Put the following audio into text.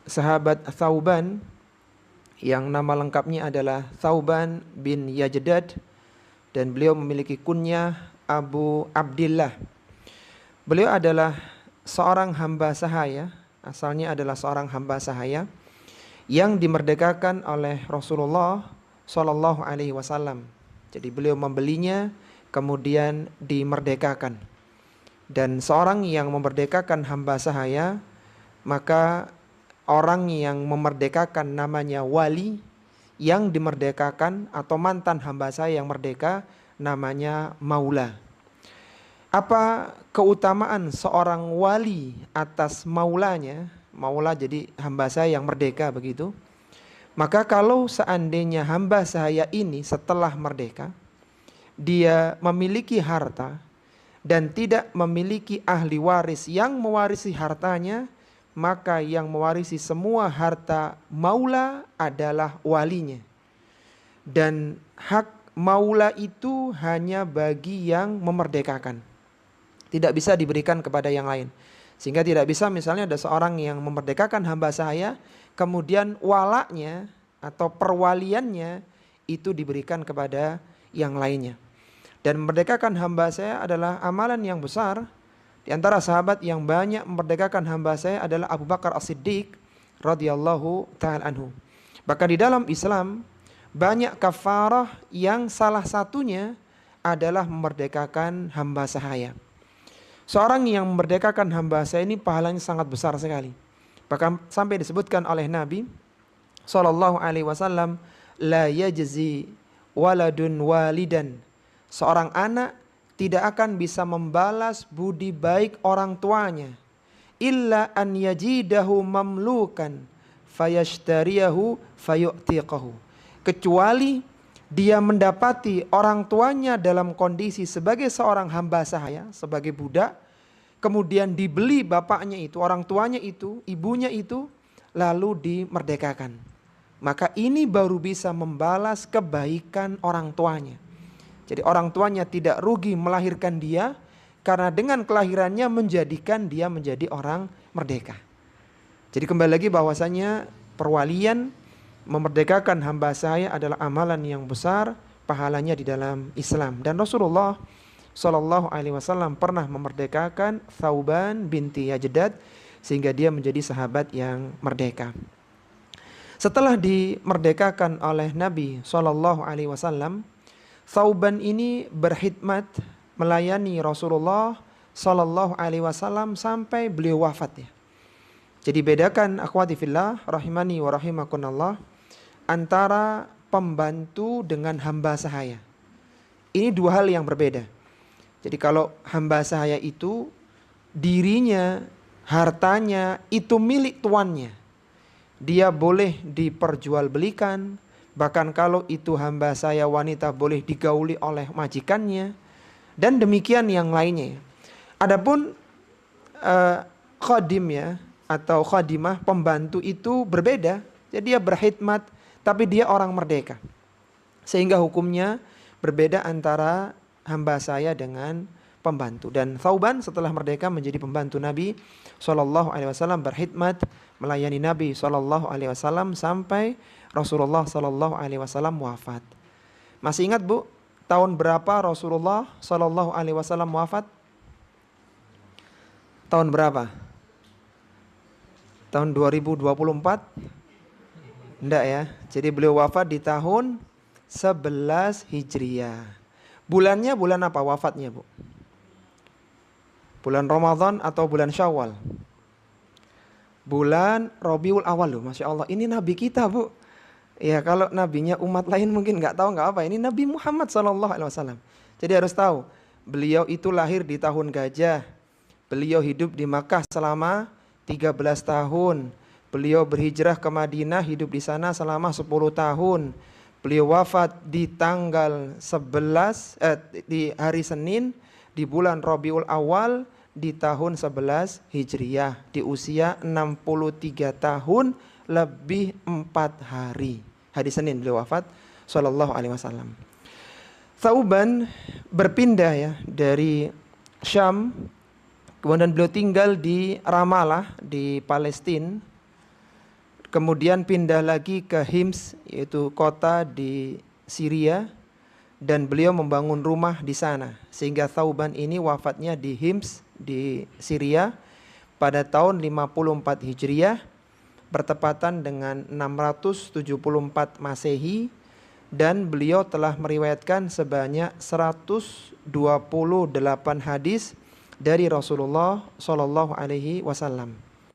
sahabat Thauban yang nama lengkapnya adalah Thauban bin Yajdad, dan beliau memiliki kunyah Abu Abdillah. Beliau adalah seorang hamba sahaya, asalnya adalah seorang hamba sahaya yang dimerdekakan oleh Rasulullah Shallallahu Alaihi Wasallam. Jadi beliau membelinya kemudian dimerdekakan. Dan seorang yang memerdekakan hamba sahaya, maka orang yang memerdekakan namanya wali, yang dimerdekakan atau mantan hamba sahaya yang merdeka namanya maula. Apa keutamaan seorang wali atas maulanya? Maula jadi hamba saya yang merdeka begitu. Maka kalau seandainya hamba saya ini setelah merdeka, dia memiliki harta dan tidak memiliki ahli waris yang mewarisi hartanya, maka yang mewarisi semua harta maula adalah walinya. Dan hak maula itu hanya bagi yang memerdekakan, tidak bisa diberikan kepada yang lain. Sehingga tidak bisa misalnya ada seorang yang memerdekakan hamba saya, kemudian walaknya atau perwaliannya itu diberikan kepada yang lainnya. Dan memerdekakan hamba saya adalah amalan yang besar. Di antara sahabat yang banyak memerdekakan hamba saya adalah Abu Bakar As-Siddiq radhiyallahu ta'ala anhu. Bahkan di dalam Islam banyak kafarah yang salah satunya adalah memerdekakan hamba sahaya. Seorang yang memerdekakan hamba saya ini pahalanya sangat besar sekali. Bahkan sampai disebutkan oleh Nabi Sallallahu Alaihi Wasallam, la yajzi waladun walidan. Seorang anak tidak akan bisa membalas budi baik orang tuanya illa an yajidahu mamlukan fayashtariyahu fayu'tiqahu. Kecuali dia mendapati orang tuanya dalam kondisi sebagai seorang hamba sahaya, sebagai budak, kemudian dibeli bapaknya itu, orang tuanya itu, ibunya itu, lalu dimerdekakan. Maka ini baru bisa membalas kebaikan orang tuanya. Jadi orang tuanya tidak rugi melahirkan dia, karena dengan kelahirannya menjadikan dia menjadi orang merdeka. Jadi kembali lagi bahwasanya perwalian, memerdekakan hamba saya adalah amalan yang besar, pahalanya di dalam Islam. Dan Rasulullah Shallallahu Alaihi Wasallam pernah memerdekakan Thauban binti Yajdad sehingga dia menjadi sahabat yang merdeka. Setelah dimerdekakan oleh Nabi Shallallahu Alaihi Wasallam, Thauban ini berkhidmat melayani Rasulullah Shallallahu Alaihi Wasallam sampai beliau wafat ya. Jadi bedakan akhwati fillah rahimani wa rahimakumullah antara pembantu dengan hamba sahaya. Ini dua hal yang berbeda. Jadi kalau hamba sahaya itu dirinya, hartanya itu milik tuannya. Dia boleh diperjualbelikan, bahkan kalau itu hamba sahaya wanita boleh digauli oleh majikannya, dan demikian yang lainnya. Adapun khadim ya atau khadimah, pembantu itu berbeda. Jadi dia berkhidmat tapi dia orang merdeka. Sehingga hukumnya berbeda antara hamba saya dengan pembantu. Dan Thauban setelah merdeka menjadi pembantu Nabi SAW, berkhidmat melayani Nabi SAW sampai Rasulullah SAW wafat. Masih ingat Bu, tahun berapa Rasulullah SAW wafat? Tahun berapa? Tahun 2024? Enggak ya. Jadi beliau wafat di tahun 11 Hijriah. Bulannya bulan apa wafatnya Bu? Bulan Ramadan atau bulan Syawal? Bulan Rabiul Awal loh, Masya Allah. Ini Nabi kita Bu. Ya kalau nabinya umat lain mungkin nggak tahu nggak apa. Ini Nabi Muhammad SAW. Jadi harus tahu, beliau itu lahir di tahun gajah. Beliau hidup di Makkah selama 13 tahun. Beliau berhijrah ke Madinah, hidup di sana selama 10 tahun. Beliau wafat di tanggal 11 di hari Senin di bulan Rabiul Awal di tahun 11 Hijriah di usia 63 tahun lebih 4 hari. Hari Senin beliau wafat sallallahu alaihi wasallam. Thauban berpindah ya dari Syam, kemudian beliau tinggal di Ramallah di Palestina. Kemudian pindah lagi ke Hims, yaitu kota di Syria, dan beliau membangun rumah di sana. Sehingga Thauban ini wafatnya di Hims di Syria pada tahun 54 Hijriah, bertepatan dengan 674 Masehi, dan beliau telah meriwayatkan sebanyak 128 hadis dari Rasulullah Shallallahu Alaihi Wasallam.